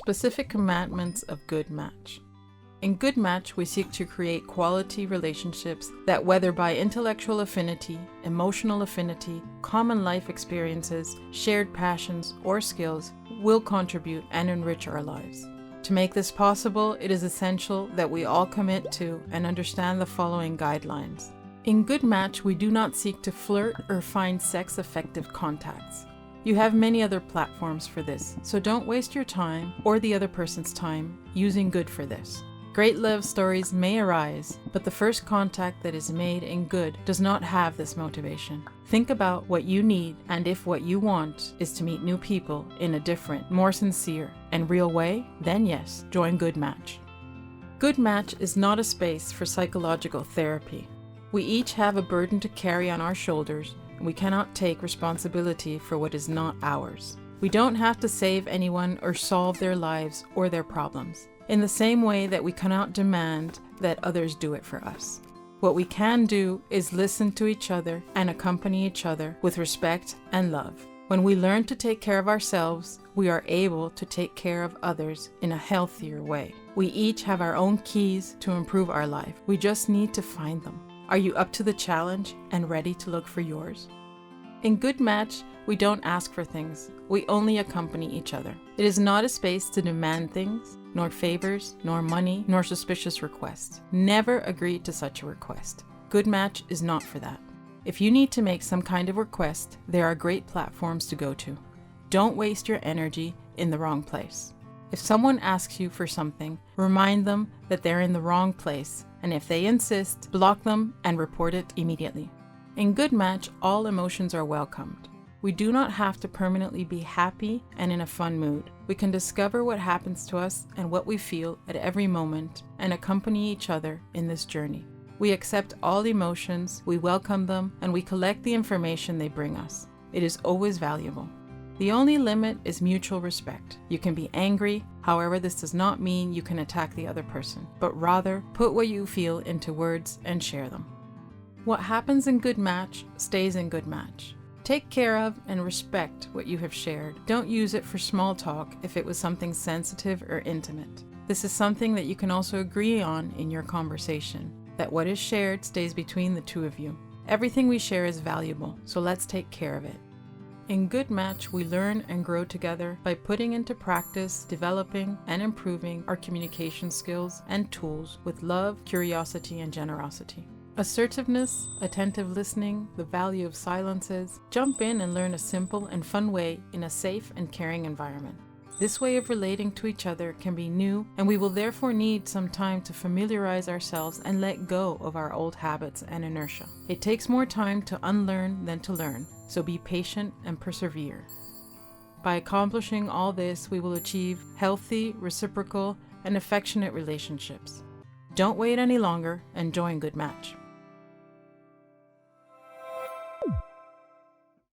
Specific commandments of GUD Match. In GUD Match, we seek to create quality relationships that, whether by intellectual affinity, emotional affinity, common life experiences, shared passions, or skills, will contribute and enrich our lives. To make this possible, it is essential that we all commit to and understand the following guidelines. In GUD Match, we do not seek to flirt or find sex-effective contacts. You have many other platforms for this, so don't waste your time or the other person's time using GUD for this. Great love stories may arise, but the first contact that is made in GUD does not have this motivation. Think about what you need, and if what you want is to meet new people in a different, more sincere, and real way, then yes, join GUD Match. GUD Match is not a space for psychological therapy. We each have a burden to carry on our shoulders, and we cannot take responsibility for what is not ours. We don't have to save anyone or solve their lives or their problems, in the same way that we cannot demand that others do it for us. What we can do is listen to each other and accompany each other with respect and love. When we learn to take care of ourselves, we are able to take care of others in a healthier way. We each have our own keys to improve our life. We just need to find them. Are you up to the challenge and ready to look for yours? In GUD Match, we don't ask for things. We only accompany each other. It is not a space to demand things, nor favors, nor money, nor suspicious requests. Never agree to such a request. GUD Match is not for that. If you need to make some kind of request, there are great platforms to go to. Don't waste your energy in the wrong place. If someone asks you for something, remind them that they're in the wrong place, and if they insist, block them and report it immediately. In GUD Match, all emotions are welcomed. We do not have to permanently be happy and in a fun mood. We can discover what happens to us and what we feel at every moment and accompany each other in this journey. We accept all emotions, we welcome them, and we collect the information they bring us. It is always valuable. The only limit is mutual respect. You can be angry, however, this does not mean you can attack the other person, but rather put what you feel into words and share them. What happens in GUD Match stays in GUD Match. Take care of and respect what you have shared. Don't use it for small talk if it was something sensitive or intimate. This is something that you can also agree on in your conversation, that what is shared stays between the two of you. Everything we share is valuable, so let's take care of it. In GUD Match, we learn and grow together by putting into practice, developing, and improving our communication skills and tools with love, curiosity, and generosity. Assertiveness, attentive listening, the value of silences. Jump in and learn a simple and fun way in a safe and caring environment. This way of relating to each other can be new, and we will therefore need some time to familiarize ourselves and let go of our old habits and inertia. It takes more time to unlearn than to learn, so be patient and persevere. By accomplishing all this, we will achieve healthy, reciprocal, and affectionate relationships. Don't wait any longer and join GUD Match.